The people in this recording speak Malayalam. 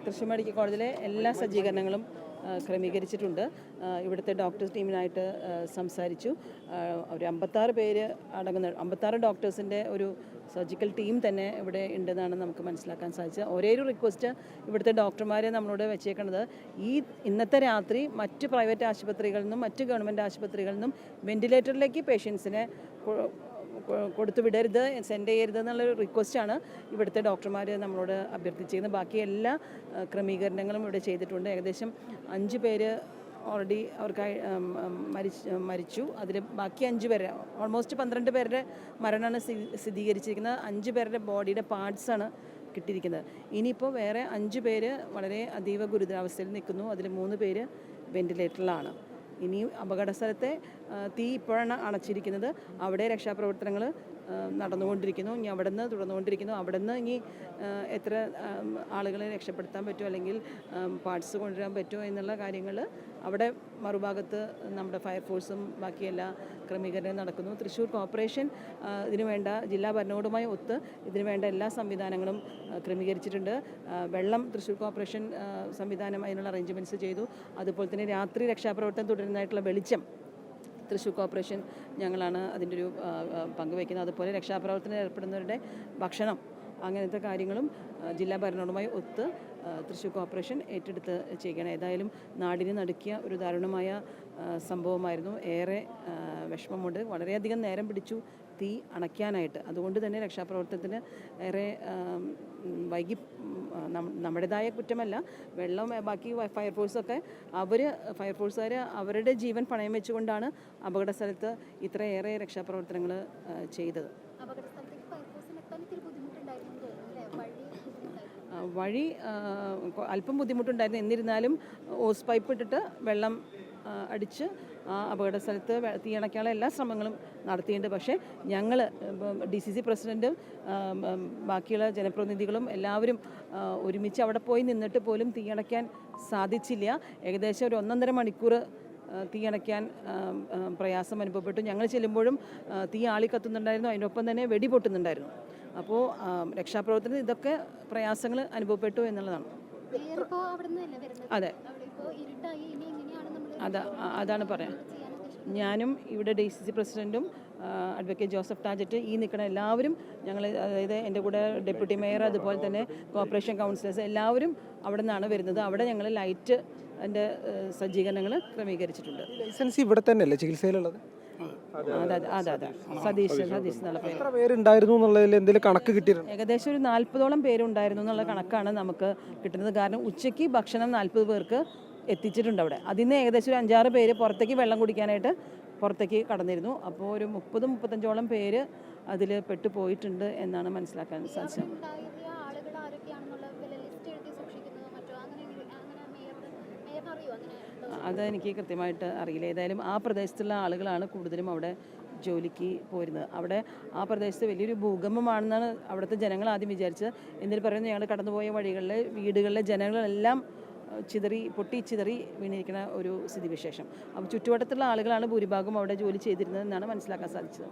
തൃശ്ശൂർ മെഡിക്കൽ കോളേജിലെ എല്ലാ സജ്ജീകരണങ്ങളും ക്രമീകരിച്ചിട്ടുണ്ട്. ഇവിടുത്തെ ഡോക്ടേഴ്സ് ടീമിനായിട്ട് സംസാരിച്ചു. ഒരു 56 പേര് അടങ്ങുന്ന 56 ഡോക്ടേഴ്സിൻ്റെ ഒരു സർജിക്കൽ ടീം തന്നെ ഇവിടെ ഉണ്ടെന്നാണ് നമുക്ക് മനസ്സിലാക്കാൻ സാധിച്ചത്. ഒരേ ഒരു റിക്വസ്റ്റ് ഇവിടുത്തെ ഡോക്ടർമാരെ നമ്മളോട് വെച്ചേക്കുന്നത്, ഇന്നത്തെ രാത്രി മറ്റ് പ്രൈവറ്റ് ആശുപത്രികളിൽ നിന്നും മറ്റ് ഗവൺമെൻറ് ആശുപത്രികളിൽ നിന്നും വെൻറ്റിലേറ്ററിലേക്ക് പേഷ്യൻസിനെ കൊടുത്തു വിടരുത്, സെൻഡ് ചെയ്യരുത് എന്നുള്ളൊരു റിക്വസ്റ്റാണ് ഇവിടുത്തെ ഡോക്ടർമാർ നമ്മളോട് അഭ്യർത്ഥിച്ചിരുന്നത്. ബാക്കി എല്ലാ ക്രമീകരണങ്ങളും ഇവിടെ ചെയ്തിട്ടുണ്ട്. ഏകദേശം 5 പേര് ഓൾറെഡി അവർക്കായി മരിച്ചു. അതിൽ ബാക്കി 5 പേര്, ഓൾമോസ്റ്റ് 12 പേരുടെ മരണമാണ് സ്ഥിരീകരിച്ചിരിക്കുന്നത്. 5 പേരുടെ ബോഡിയുടെ പാർട്സാണ് കിട്ടിയിരിക്കുന്നത്. ഇനിയിപ്പോൾ വേറെ 5 പേര് വളരെ അതീവ ഗുരുതരാവസ്ഥയിൽ നിൽക്കുന്നു. അതിൽ 3 പേര് വെൻറ്റിലേറ്ററിലാണ്. ഇനി അപകട സ്ഥലത്തെ തീ ഇപ്പോഴാണ് അണച്ചിരിക്കുന്നത്. അവിടെ രക്ഷാപ്രവർത്തനങ്ങൾ നടന്നുകൊണ്ടിരിക്കുന്നു. ഇനി അവിടെ നിന്ന് തുടർന്നുകൊണ്ടിരിക്കുന്നു. അവിടെ നിന്ന് ഇനി എത്ര ആളുകളെ രക്ഷപ്പെടുത്താൻ പറ്റുമോ അല്ലെങ്കിൽ പാർട്സ് കൊണ്ടുവരാൻ പറ്റുമോ എന്നുള്ള കാര്യങ്ങൾ അവിടെ മറുഭാഗത്ത് നമ്മുടെ ഫയർഫോഴ്സും ബാക്കി എല്ലാ ക്രമീകരണവും നടക്കുന്നു. തൃശ്ശൂർ കോർപ്പറേഷൻ ഇതിനു വേണ്ട ജില്ലാ ഭരണകൂടവുമായി ഒത്ത് ഇതിനു വേണ്ട എല്ലാ സംവിധാനങ്ങളും ക്രമീകരിച്ചിട്ടുണ്ട്. വെള്ളം തൃശ്ശൂർ കോർപ്പറേഷൻ സംവിധാനം അതിനുള്ള അറേഞ്ച്മെൻറ്റ്സ് ചെയ്തു. അതുപോലെ തന്നെ രാത്രി രക്ഷാപ്രവർത്തനം തുടരുന്നതായിട്ടുള്ള വെളിച്ചം തൃശ്ശൂർ കോർപ്പറേഷൻ ഞങ്ങളാണ് അതിൻ്റെ ഒരു പങ്കുവയ്ക്കുന്നത്. അതുപോലെ രക്ഷാപ്രവർത്തനം ഏർപ്പെടുന്നവരുടെ ഭക്ഷണം, അങ്ങനത്തെ കാര്യങ്ങളും ജില്ലാ ഭരണകൂടവുമായി ഒത്ത് തൃശ്ശൂർ കോർപ്പറേഷൻ ഏറ്റെടുത്ത് ചെയ്യണം. ഏതായാലും നാടിനെ നടുക്കിയ ഒരു ദാരുണമായ സംഭവമായിരുന്നു. ഏറെ വിഷമമുണ്ട്. വളരെയധികം നേരം പിടിച്ചു തീ അണയ്ക്കാനായിട്ട്. അതുകൊണ്ട് തന്നെ രക്ഷാപ്രവർത്തനത്തിന് ഏറെ വൈകി. നമ്മുടേതായ കുറ്റമല്ല, വെള്ളം ബാക്കി ഫയർഫോഴ്സൊക്കെ ഫയർഫോഴ്സുകാർ അവരുടെ ജീവൻ പണയം വെച്ചുകൊണ്ടാണ് അപകട സ്ഥലത്ത് ഇത്രയേറെ രക്ഷാപ്രവർത്തനങ്ങൾ ചെയ്തത്. വഴി അല്പം ബുദ്ധിമുട്ടുണ്ടായിരുന്നു. എന്നിരുന്നാലും ഓസ് പൈപ്പ് ഇട്ടിട്ട് വെള്ളം അടിച്ച് ആ അപകട സ്ഥലത്ത് തീയണയ്ക്കാനുള്ള എല്ലാ ശ്രമങ്ങളും നടത്തിയിട്ടുണ്ട്. പക്ഷേ ഞങ്ങൾ DCC പ്രസിഡൻറ്റും ബാക്കിയുള്ള ജനപ്രതിനിധികളും എല്ലാവരും ഒരുമിച്ച് അവിടെ പോയി നിന്നിട്ട് പോലും തീയണയ്ക്കാൻ സാധിച്ചില്ല. ഏകദേശം ഒരു 1.5 മണിക്കൂർ തീയണയ്ക്കാൻ പ്രയാസം അനുഭവപ്പെട്ടു. ഞങ്ങൾ ചെല്ലുമ്പോഴും തീ ആളിക്കത്തുന്നുണ്ടായിരുന്നു, അതിനൊപ്പം തന്നെ വെടി പൊട്ടുന്നുണ്ടായിരുന്നു. അപ്പോൾ രക്ഷാപ്രവർത്തനത്തിന് ഇതൊക്കെ പ്രയാസങ്ങൾ അനുഭവപ്പെട്ടു എന്നുള്ളതാണ്. അതെ, അതാണ് പറയാം. ഞാനും ഇവിടെ DCC പ്രസിഡൻറ്റും അഡ്വക്കേറ്റ് ജോസഫ് ടാജറ്റ്, ഈ നിൽക്കുന്ന എല്ലാവരും, ഞങ്ങൾ അതായത് എൻ്റെ കൂടെ ഡെപ്യൂട്ടി മേയർ, അതുപോലെ തന്നെ കോർപ്പറേഷൻ കൗൺസിലേഴ്സ് എല്ലാവരും അവിടെ നിന്നാണ് വരുന്നത്. അവിടെ ഞങ്ങൾ ലൈറ്റ് അതിൻ്റെ സജ്ജീകരണങ്ങൾ ക്രമീകരിച്ചിട്ടുണ്ട്. ലൈസൻസ് ഇവിടെ തന്നെയല്ലേ ചികിത്സയിലുള്ളത്? അതെ. സതീഷ് എത്ര പേരുണ്ടായിരുന്നു എന്നുള്ളതിൽ എന്തെങ്കിലും കണക്ക് കിട്ടിയിരുന്നു? ഏകദേശം ഒരു 40ഓളം പേരുണ്ടായിരുന്നു എന്നുള്ള കണക്കാണ് നമുക്ക് കിട്ടുന്നത്. കാരണം ഉച്ചയ്ക്ക് ഭക്ഷണം 40 പേർക്ക് എത്തിച്ചിട്ടുണ്ട് അവിടെ. അതിന് ഏകദേശം ഒരു 5-6 പേര് പുറത്തേക്ക് വെള്ളം കുടിക്കാനായിട്ട് പുറത്തേക്ക് കടന്നിരുന്നു. അപ്പോൾ ഒരു 30-35ഓളം പേര് അതിൽ പെട്ടുപോയിട്ടുണ്ട് എന്നാണ് മനസ്സിലാക്കാൻ സാധിച്ചത്. അതെനിക്ക് കൃത്യമായിട്ട് അറിയില്ല. ഏതായാലും ആ പ്രദേശത്തുള്ള ആളുകളാണ് കൂടുതലും അവിടെ ജോലിക്ക് പോരുന്നത്. അവിടെ ആ പ്രദേശത്ത് വലിയൊരു ഭൂകമ്പമാണെന്നാണ് അവിടുത്തെ ജനങ്ങൾ ആദ്യം വിചാരിച്ചത്. എന്നിട്ട് പറയുന്നത് ഞങ്ങൾ കടന്നുപോയ വഴികളിലെ വീടുകളിലെ ജനങ്ങളെല്ലാം പൊട്ടിച്ചിതറി വീണിരിക്കുന്ന ഒരു സ്ഥിതിവിശേഷം. അപ്പോൾ ചുറ്റുവട്ടത്തുള്ള ആളുകളാണ് ഭൂരിഭാഗം അവിടെ ജോലി ചെയ്തിരുന്നത് എന്നാണ് മനസ്സിലാക്കാൻ സാധിച്ചത്.